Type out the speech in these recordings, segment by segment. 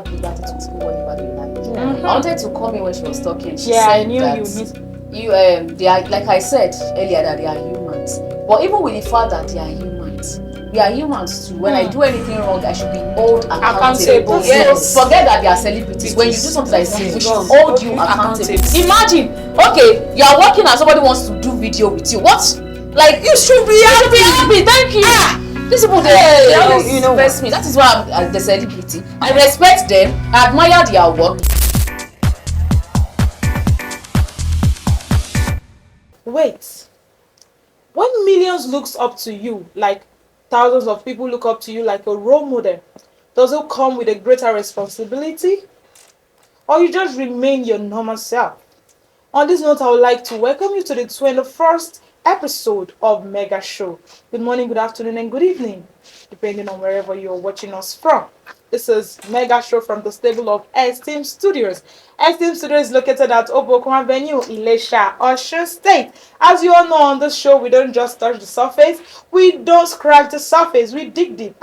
liberty to say whatever you like. I wanted to come in when she was talking. She I said knew that they are, like I said earlier, that they are humans. But even with the fact that they are humans, we are humans too. When I do anything wrong, I should be held accountable. Yes. Forget that they are celebrities. When you do something that is wrong, we should hold you accountable. Imagine, okay, you are working and somebody wants to do video with you. What? Like, you should be happy. Thank you. These people, they always respect me. That is why I'm the celebrity. I respect them. I admire their work. Wait. When millions looks up to you, like thousands of people look up to you like a role model, does it come with a greater responsibility? Or you just remain your normal self? On this note, I would like to welcome you to the 21st episode of Mega Show. Good morning, good afternoon, and good evening, depending on wherever you're watching us from. This is Mega Show from the stable of Esteem Studios. Esteem Studios is located at Obokun Avenue, Ilesha, Osun State. As you all know, on this show, we don't just touch the surface. We don't scratch the surface. We dig deep.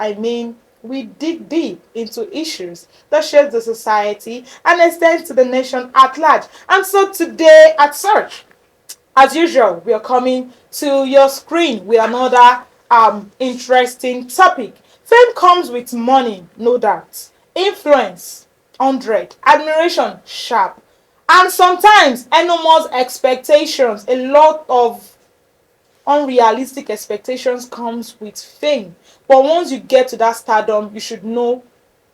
We dig deep into issues that shape the society and extend to the nation at large. And so today at Search, as usual, we are coming to your screen with another interesting topic. Fame comes with money, no doubt. Influence, 100. Admiration, sharp. And sometimes enormous expectations. A lot of unrealistic expectations comes with fame. But once you get to that stardom, you should know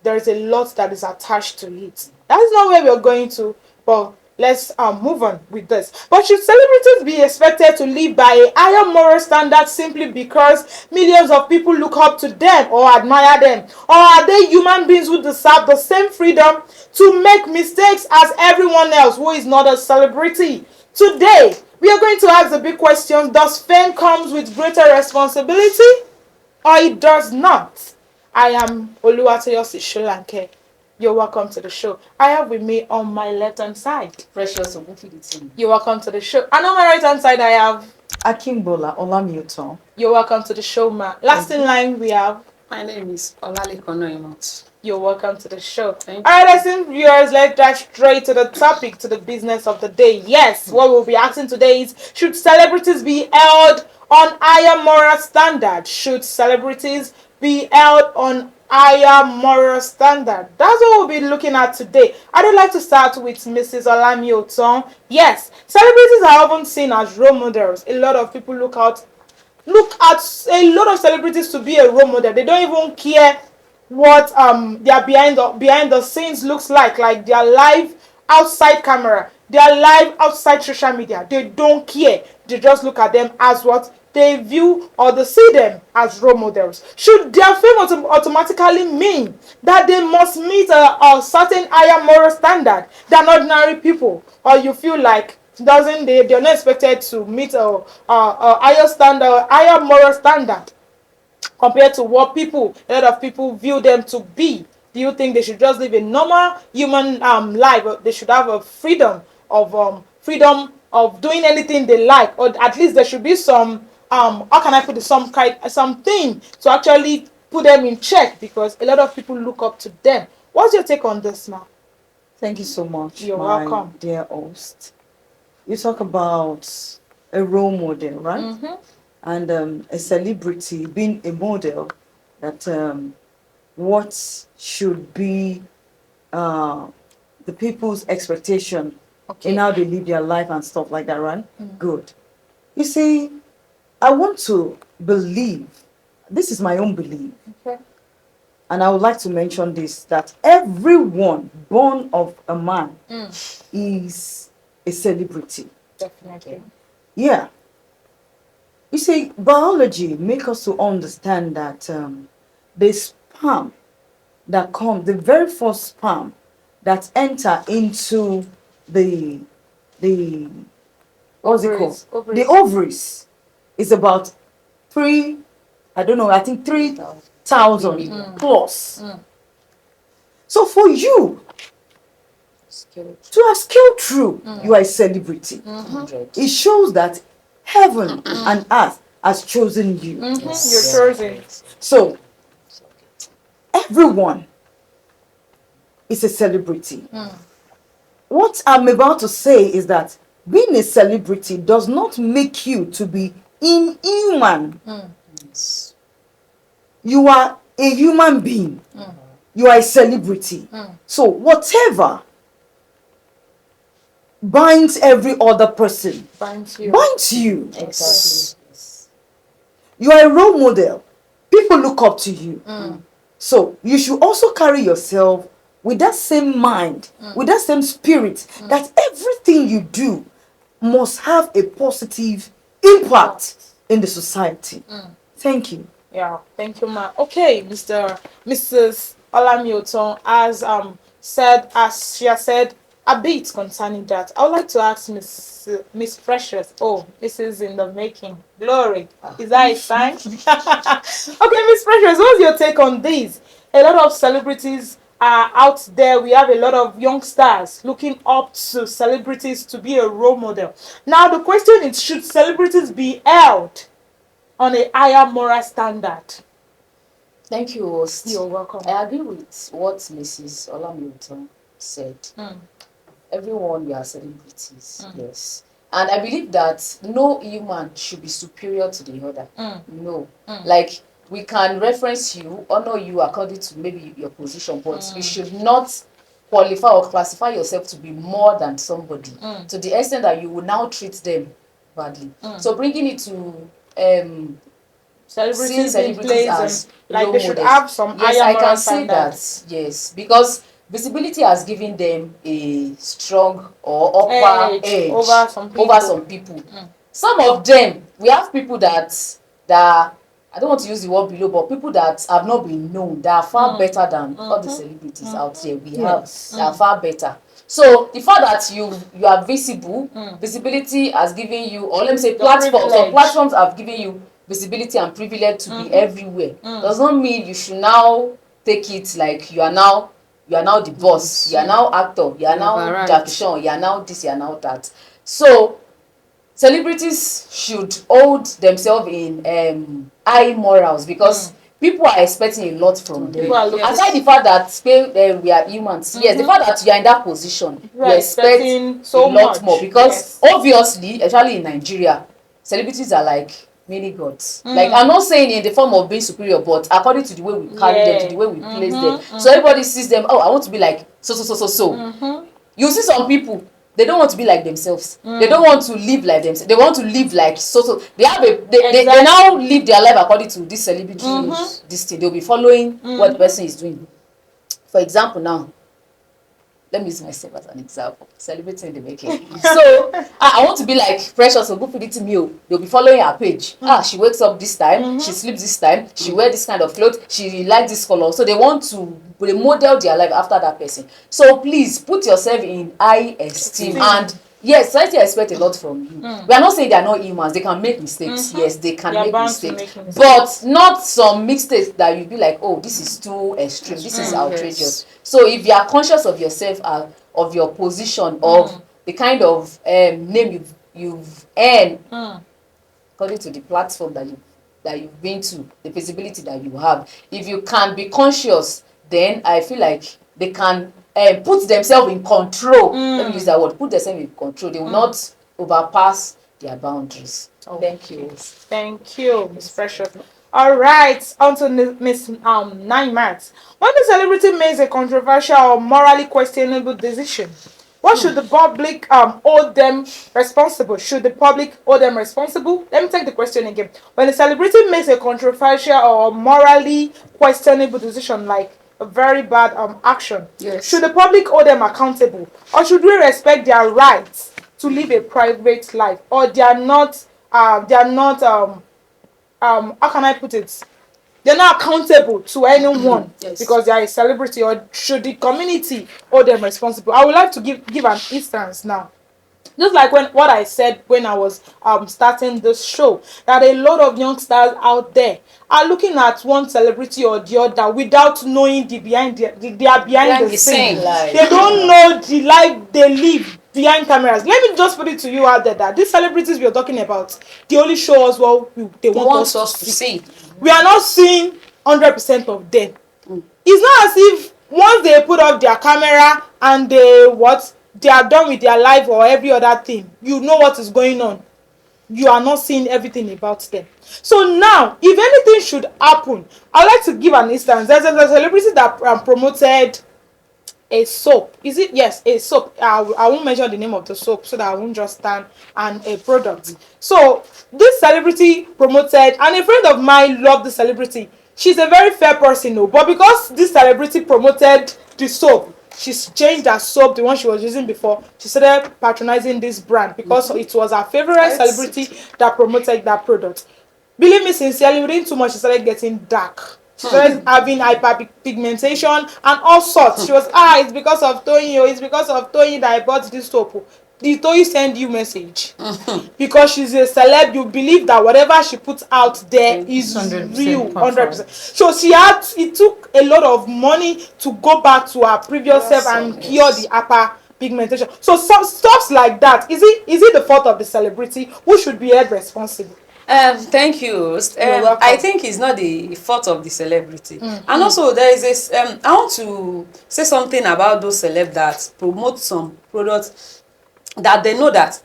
there is a lot that is attached to it. That is not where we are going to, but let's move on with this. But should celebrities be expected to live by a higher moral standard simply because millions of people look up to them or admire them? Or are they human beings who deserve the same freedom to make mistakes as everyone else who is not a celebrity? Today, we are going to ask the big question: does fame comes with greater responsibility or it does not? I am Oluwatoyosi Sholanke. You're welcome to the show. I have with me on my left hand side Precious Ogunfiditi. You're welcome to the show. And on my right hand side I have Akimbola Olamiuton. You're welcome to the show, ma. Last in line we have My name is Olalekan Noimot. You're welcome to the show. Thank Alright, listen, viewers, let's dive straight to the topic, to the business of the day. Yes, what we'll be asking today is: should celebrities be held on higher moral standard? Should celebrities be held on higher moral standard? That's what we'll be looking at today. I would like to start with Mrs. Olami Oton. Yes, celebrities are often seen as role models. A lot of people look at a lot of celebrities to be a role model. They don't even care what their behind the scenes looks like their life outside camera, their life outside social media. They don't care. They just look at them as what they view, or they see them as role models. Should their fame automatically mean that they must meet a certain higher moral standard than ordinary people? Or you feel like they're not expected to meet a higher standard, higher moral standard compared to what a lot of people view them to be? Do you think they should just live a normal human life? Or they should have a freedom of doing anything they like, or at least there should be some how can I put it, something to actually put them in check, because a lot of people look up to them. What's your take on this, now? Thank you so much, You're my welcome. dear host. You talk about a role model, right? Mm-hmm. And a celebrity being a model, that what should be the people's expectation in how they live their life and stuff like that, right? Good. You see, I want to believe, this is my own belief, and I would like to mention this, that everyone born of a man is a celebrity. Definitely. Yeah. You see, biology makes us to understand that the sperm that comes, the very first sperm that enter into the what's it called? The ovaries is about 3,000 plus. So for you to have scaled through, you are a celebrity. It shows that heaven and earth has chosen you. You're chosen. So everyone is a celebrity. What I'm about to say is that being a celebrity does not make you to be inhuman. You are a human being. You are a celebrity. So whatever binds every other person Binds you. binds you. Exactly. You are a role model. People look up to you. So you should also carry yourself with that same mind, with that same spirit, that everything you do must have a positive impact in the society. Thank you. Yeah, thank you, ma. Okay, Mrs. Olamioton, as she has said a bit concerning that, I would like to ask Miss Precious. Oh, this is in the making. Glory. Is that a sign? Okay, Miss Precious, what's your take on this? A lot of celebrities are out there. We have a lot of youngsters looking up to celebrities to be a role model. Now, the question is, should celebrities be held on a higher moral standard? Thank you, host. You're welcome. I agree with what Mrs. Olamilton said. Everyone, we are celebrities, yes. And I believe that no human should be superior to the other. No. Like, we can reference you, honor you according to maybe your position, but you should not qualify or classify yourself to be more than somebody to the extent that you will now treat them badly. So bringing it to seeing celebrities as like role they should models. have some Yes, higher I moral can say standards. that. Yes, because visibility has given them a strong or upper edge over some people. Some of them, we have people that I don't want to use the word below, but people that have not been known, that are far better than all the celebrities out there we have, that are far better. So the fact that you are visible, visibility has given you, or let me say platforms, some platforms have given you visibility and privilege to be everywhere. Does not mean you should now take it like you are now the boss, you are now actor, you are now Jackie Chan, you are now this, you are now that. So celebrities should hold themselves in high morals, because people are expecting a lot from them. Aside the fact that we are humans, yes, the fact that you are in that position, you expect so a lot more, because obviously, especially in Nigeria, celebrities are like mini gods. Like, I'm not saying in the form of being superior, but according to the way we carry them, to the way we place them. So everybody sees them, oh, I want to be like so. You see some people, they don't want to be like themselves. They don't want to live like themselves. They want to live like so. They have they now live their life according to this celebrity, this thing. They'll be following what the person is doing. For example, now, let me use myself as an example. Celebrating in the making. So I want to be like Precious, so go feed it to me. They'll be following her page. She wakes up this time, she sleeps this time, she wears this kind of clothes, she likes this color. So they want to model their life after that person. So please put yourself in high esteem. And yes, society expects a lot from you. We are not saying they are not humans. They can make mistakes. Yes, they can make mistakes. But not some mistakes that you be like, oh, this is too extreme. This is outrageous. So if you are conscious of yourself, of your position, of the kind of name you've earned, according to the platform that you've been to, the visibility that you have, if you can be conscious, then I feel like they can put themselves in control. Let me use that word. Put themselves in control. They will not overpass their boundaries. Thank you. Thank you, Miss Precious. All right, on to Miss Naimat. When the celebrity makes a controversial or morally questionable decision, what should the public hold them responsible? Should the public hold them responsible? Let me take the question again. When a celebrity makes a controversial or morally questionable decision, like a very bad action, should the public hold them accountable, or should we respect their rights to live a private life, or they are not how can I put it? They're not accountable to anyone because they are a celebrity, or should the community hold them responsible? I would like to give an instance now. Just like what I said when I was starting this show, that a lot of youngsters out there are looking at one celebrity or the other without knowing the behind the scenes. They don't know the life they live behind cameras. Let me just put it to you out there that these celebrities we are talking about, they only show us what they want us to see. We are not seeing 100% of them. It's not as if once they put up their camera and they are done with their life or every other thing, you know what is going on. You are not seeing everything about them. So now, if anything should happen, I would like to give an instance. There's a celebrity that promoted a soap. Is it? Yes, a soap. I won't mention the name of the soap so that I won't just stand and a product. So this celebrity promoted, and a friend of mine loved the celebrity. She's a very fair person, no, but because this celebrity promoted the soap, she's changed her soap, the one she was using before. She started patronizing this brand because it was her favorite celebrity that promoted that product. Believe me sincerely, within 2 months, she started getting dark. She started having hyperpigmentation and all sorts. She was, it's because of Toyin, it's because of Toyin that I bought this soap. Did Toyin send you message? Because she's a celeb, you believe that whatever she puts out there is 100% real, 100%. So it took a lot of money to go back to her previous self and cure the hyperpigmentation. So some stuff like that, is it the fault of the celebrity? Who should be held responsible? Thank you. I think it's not the fault of the celebrity. And also there is this, I want to say something about those celebs that promote some products that they know that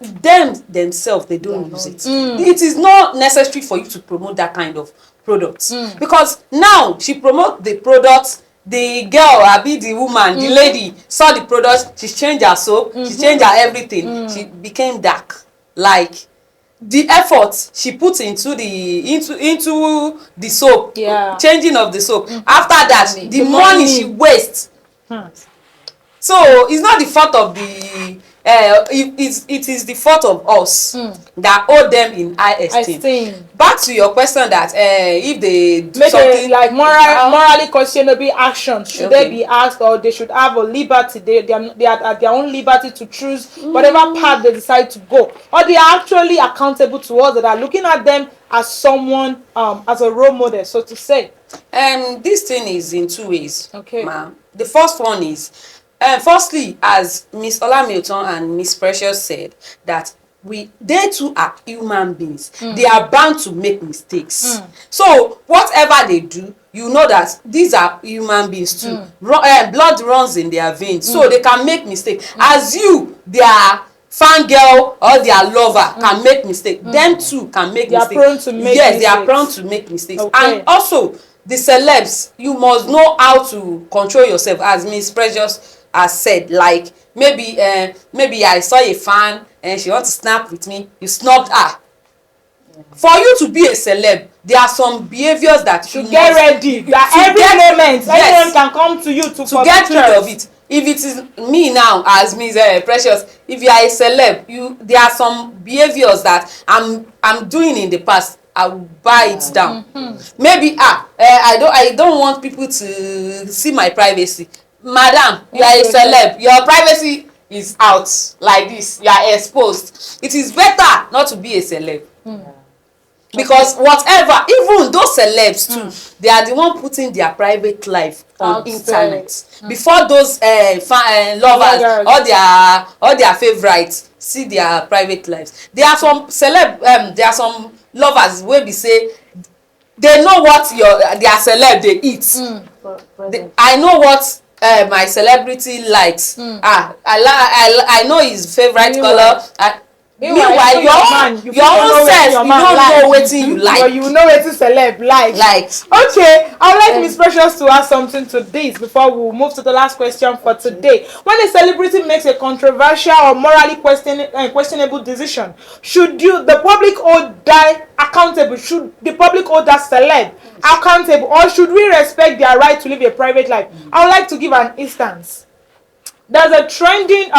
themselves they don't use it. It is not necessary for you to promote that kind of product. Because now she promote the product, the girl, the woman, the lady saw the product, she changed her soap, she changed her everything, she became dark. Like the effort she put into the soap, changing of the soap, after that the money she wastes. So it's not the fault of the it is the fault of us that owe them in high esteem. Back to your question that if they do make something like morally questionable actions, should they be asked, or they should have a liberty, they are at their own liberty to choose whatever path they decide to go, or they are actually accountable to us that are looking at them as someone as a role model, so to say. This thing is in two ways, ma'am. The first one is firstly, as Miss Olamilton and Miss Precious said, that they too are human beings. They are bound to make mistakes. So whatever they do, you know that these are human beings too. Blood runs in their veins, so they can make mistakes. As you, their fangirl or their lover can make mistakes, them too can make mistakes. They are prone to make mistakes. They are prone to make mistakes. And also the celebs, you must know how to control yourself, as Miss Precious has said. Like maybe I saw a fan and she wants to snap with me, you snubbed her. For you to be a celeb, there are some behaviors that you get ready, that every moment anyone can come to you to get rid of it. If it is me now as Miss Precious, if you are a celeb, there are some behaviors that I'm doing in the past, I will buy it down. Maybe I don't want people to see my privacy. Madam, you are a celeb, your privacy is out like this, you are exposed. It is better not to be a celeb. Because whatever, even those celebs too, they are the one putting their private life on internet. Before those lovers or their favorites see their private lives. There are some there are some lovers where we say they know what their celeb they eat. I know what my celebrity likes. I know his favorite color. Meanwhile, your own self, you don't know wetin you like. But you know wetin celeb like. Okay, I would like Miss Precious to add something to this before we move to the last question for today. When a celebrity makes a controversial or morally questionable decision, should the public hold that accountable? Should the public hold that celeb accountable, or should we respect their right to live a private life? I would like to give an instance. There's a trending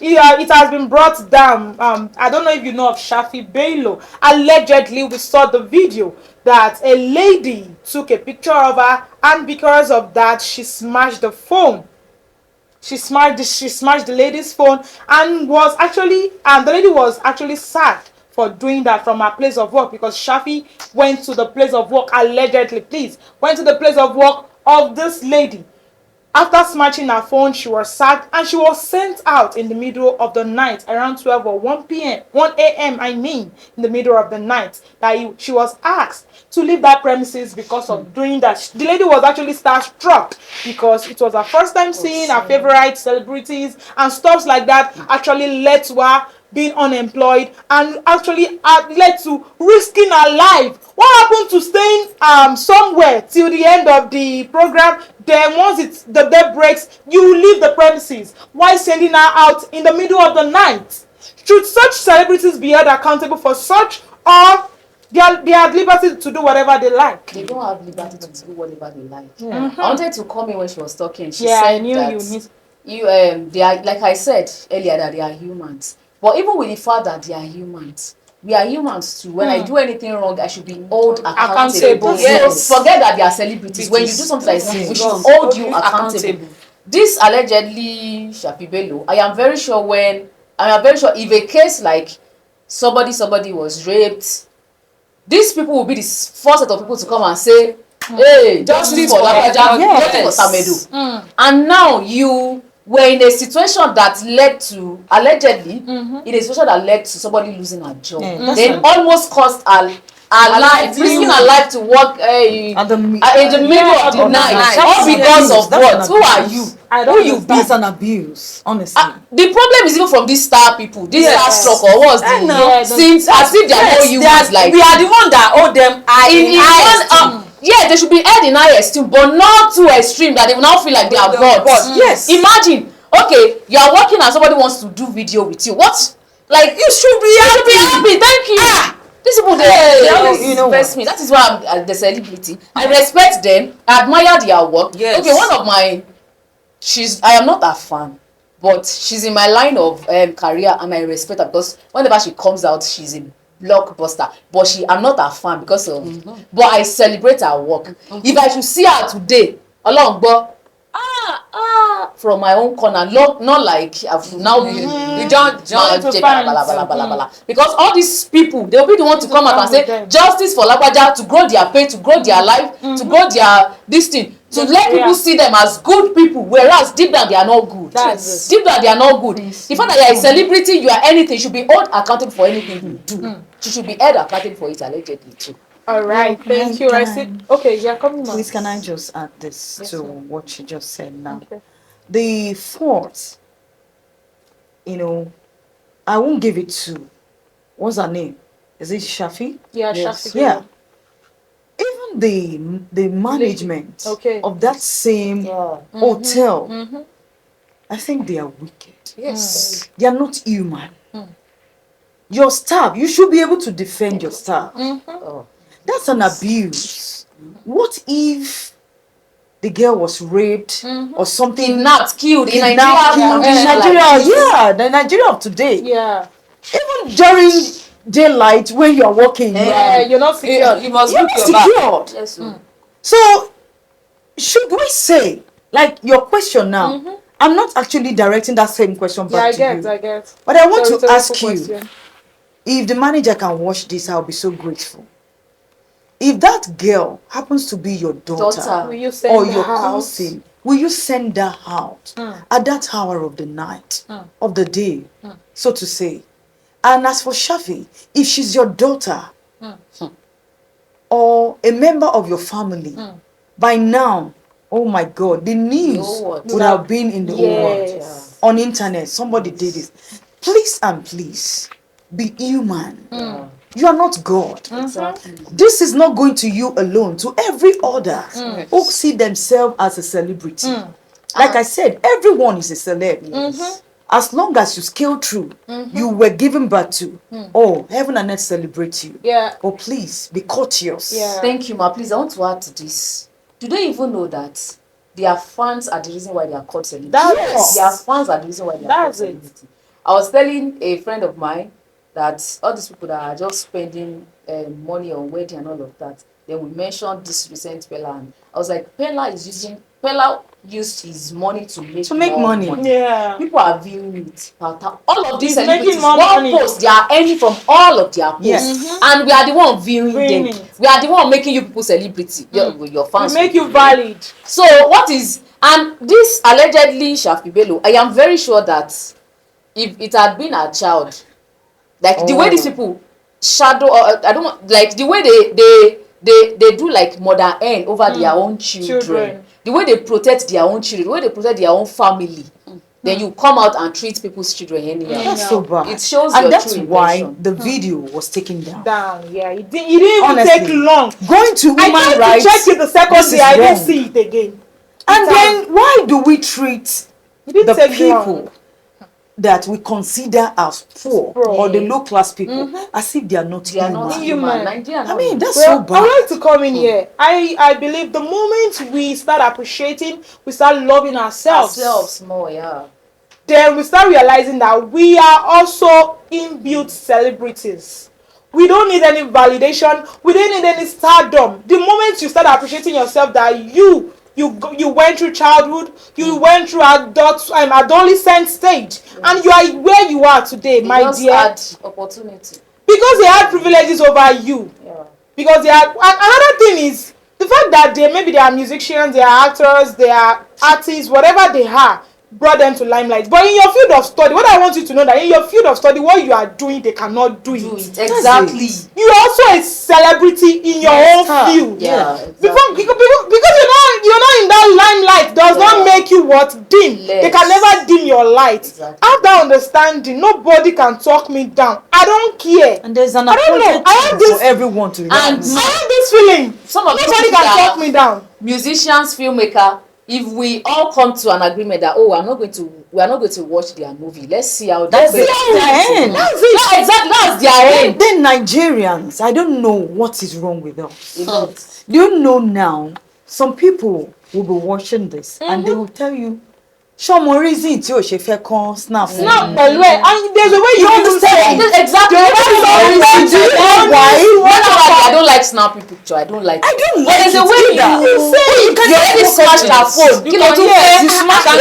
it has been brought down. I don't know if you know of Shafi Bello. Allegedly, we saw the video that a lady took a picture of her, and because of that, she smashed the phone. She smashed the lady's phone, and the lady was actually sacked for doing that from her place of work, because Shafi went to the place of work, allegedly, went to the place of work of this lady. After smashing her phone, she was sacked and she was sent out in the middle of the night, around 12 or 1 a.m. in the middle of the night. She was asked to leave that premises because of doing that. The lady was actually starstruck because it was her first time seeing her favorite celebrities, and stuff like that actually led to her being unemployed and actually led to risking her life. What happened to staying somewhere till the end of the program? Then once the day breaks, you leave the premises. Why sending her out in the middle of the night? Should such celebrities be held accountable for such, or they are at liberty to do whatever they like? They don't have liberty to do whatever they like. Yeah. I wanted to come in when she was talking. She Yeah, said I knew that they are, like I said earlier, that they are humans. But even with the fact that they are humans, we are humans too. When I do anything wrong, I should be held accountable. Yes. So forget that they are celebrities. When you do something like this, we should hold you accountable. This allegedly Shafi Bello, I am very sure if a case like somebody was raped, these people will be the first set of people to come and say, hey, justice for Lagbaja, justice for Samedo. And now you were in a situation that led to, allegedly, in a situation that led to somebody losing her job. Then almost cost her life, risking her life to work in the middle of the night. All because of what? Who are you? Who you be? That's an abuse, honestly. The problem is even from these star people, these star struck, or what's the since as if they are no humans, like we are the one that owe them yeah, they should be held in high esteem, but not too extreme that they will now feel like they are gods. Yes. Imagine, okay, you are working and somebody wants to do video with you. What? Like, you should be happy. Thank you. These people, they always respect me. That is why I'm the celebrity. I respect them. I admire their work. Yes. Okay, one of my, I am not a fan, but she's in my line of career, and I respect her because whenever she comes out, she's a blockbuster. But I'm not a fan because of, but I celebrate her work. If I should see her today, along, but from my own corner, not like I've now been you don't because all these people, they'll be the one to come out and say justice for Lagbaja, to grow their pay, to grow their life, to grow their this thing, to let people see them as good people, whereas deep down they are not good. Deep down they are not good. The fact that you are a celebrity, you are anything, you should be held accountable for anything you do. You should be held accountable for it allegedly too. All right, thank you. I see. Okay, yeah, come on. Please, can I just add this to what she just said now? Okay. The fourth, I won't give it to, what's her name? Is it Shafi? Yeah, Yes. Shafi. Yeah. Even the management of that same hotel, I think they are wicked. Yes. They are not human. Your staff, you should be able to defend your staff. That's an abuse. What if the girl was raped or something? Kidnapped, killed in Nigeria, the Nigeria of today. Yeah. Even during daylight when you are walking, You're not secure. You must you're look not your back. secured. Yes, So, should we say, like your question now, I'm not actually directing that same question back to you. I get. But I want to Rhetorical ask you, question. if the manager can watch this, I'll be so grateful. If that girl happens to be your daughter Will you send or her your out? cousin, will you send her out at that hour of the night, of the day, so to say? And as for Shafi, if she's your daughter or a member of your family, by now, oh my God, the news would have been in the whole world. Yes. On internet, somebody did this. Please and please, be human. You are not God. exactly. This is not going to you alone, to every other who see themselves as a celebrity. Like I said, everyone is a celeb. As long as you scale through, you were given birth to. Oh, heaven and earth celebrate you. Yeah. But please, be courteous. Yeah. Thank you, ma. Please, I want to add to this. Do they even know that their fans are the reason why they are called celebrities? Yes. Their fans are the reason why they are called That's it. celebrities. I was telling a friend of mine that all these people that are just spending money on wedding and all of that, then we mentioned this recent Pella, and I was like, Pella used his money to make more money. Yeah. People are viewing it. All of these He's making celebrities, more one money. post, they are earning from all of their posts. Yes. And we are the one viewing Viewing them. it. We are the one making you people celebrity. Your fans. Make you valid. So what is, And this allegedly Shafi Bello, I am very sure that if it had been a child, like the way these people shadow, I don't want, like the way they do like mother hen over their own children, the way they protect their own children, the way they protect their own family. Then you come out and treat people's children anyhow. That's so bad. It shows and your that's true why intention. the video was taken down. Yeah, it didn't even Honestly, take long. Going to human I tried rights. to check it the second this day, is I didn't wrong. see it again. And then why do we treat didn't the take people long. that we consider as poor or the low class people as if they are not They are human? not Human. human. Nigerian. I mean, that's Well, so bad. I like to come in here. I believe the moment we start appreciating, we start loving ourselves more, yeah. then we start realizing that we are also inbuilt celebrities. We don't need any validation. We don't need any stardom. The moment you start appreciating yourself, that you went through childhood, you went through adolescent stage, and you are where you are today, They my just dear. had opportunity. Because they had privileges over you. Yeah. Because they are, and another thing is the fact that maybe they are musicians, they are actors, they are artists, whatever they are, brought them to limelight. But in your field of study, what I want you to know, that in your field of study, what you are doing, they cannot do it. Exactly. You are also a celebrity in your own field. Yeah. Exactly. Because you're not in that limelight does not make you what? Dim. Less. They can never dim your light. Exactly. I have that understanding. Nobody can talk me down. I don't care. And there's an I don't know. appointed I have time this- for everyone to And I have this feeling. some of these Nobody people can that talk me down. musicians, filmmaker, if we all come to an agreement that we are not going to watch their movie, let's see how That's they their end. That's it. Exactly, that's their end. Then Nigerians, I don't know what is wrong with us. A lot. Do you know now, some people will be watching this and they will tell you, show more reason tí o ṣe fẹ́ kàn snap. Now, pẹ̀lú ẹ̀, and there's a way you understand? understand. Exactly. Do you know why? I don't like snapping picture. I don't like. I don't But like there's a it way either. you already smashed her phone. You can you smash her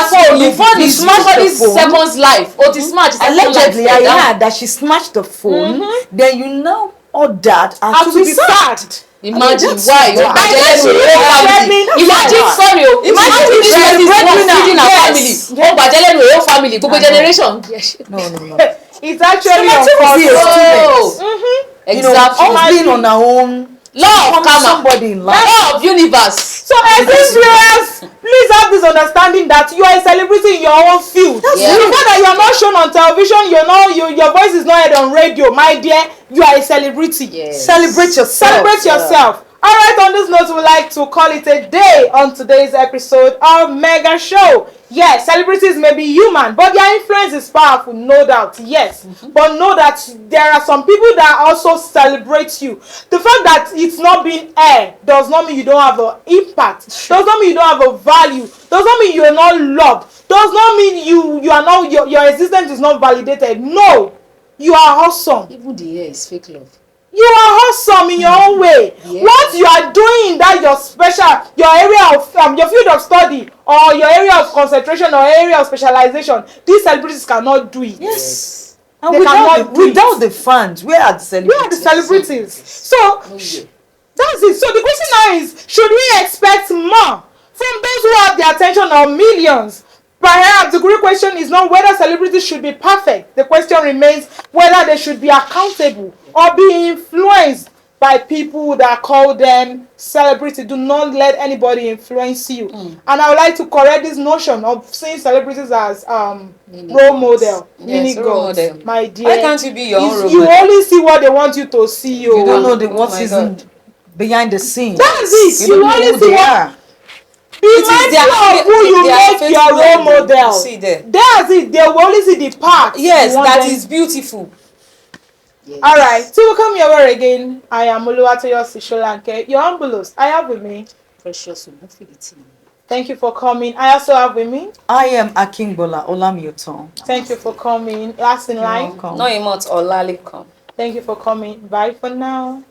phone. You phone you is smash the somebody's phone. second's life. Oh, the smash is Allegedly, I heard that she smashed the phone. Then you now ordered her to be sacked. Imagine that's why. so bad. Imagine, sorry, imagine this person is feeding her family. Oh, Bajelenu, your family, Google generation. No. It's actually Oh, unfortunate. you know, Exactly. us being on our own, Law of karma. somebody in life. Law of universe. So as these viewers, please have this understanding that you are a celebrity in your own field. The Yeah. fact that you are not shown on television, your voice is not heard on radio, my dear, you are a celebrity. Yes. Celebrate yourself. Celebrate yourself. All right, on this note, we like to call it a day on today's episode of Mega Show. Yes, celebrities may be human, but their influence is powerful, no doubt. Yes, but know that there are some people that also celebrate you. The fact that it's not being aired does not mean you don't have an impact. Does not mean you don't have a value. Does not mean you are not loved. Does not mean you are not your existence is not validated. No, you are awesome. Even the hair is fake love. You are awesome in your own way. Yes. What you are doing in that your area of your field of study or your area of concentration or area of specialization, these celebrities cannot do it. Yes. And They cannot do it. without the fans, where are the celebrities? We are the celebrities. So that's it. So the question now is, should we expect more from those who have the attention of millions? Perhaps the great question is not whether celebrities should be perfect. The question remains whether they should be accountable or be influenced by people that call them celebrity. Do not let anybody influence you. And I would like to correct this notion of seeing celebrities as role model, mini gods. My dear, Why can't you be your own role you model? only see what they want you to see. You don't know Oh what my is God. behind the scenes. That's it. You You don't know only who see they what. are. Be It is mindful of who you make their your role faithful model. see there. That's it. They will only see the part. Yes, you want that them. is beautiful. Yes. All right. Till we come your way again. I am Oluwatoyosi Sholanke. Your humblest. I have with me. Precious Umufinity. Thank you for coming. I also have with me. I am Akingbola Olamioton. Thank you for coming. Last in line. Welcome. No, you must or lally come. Thank you for coming. Bye for now.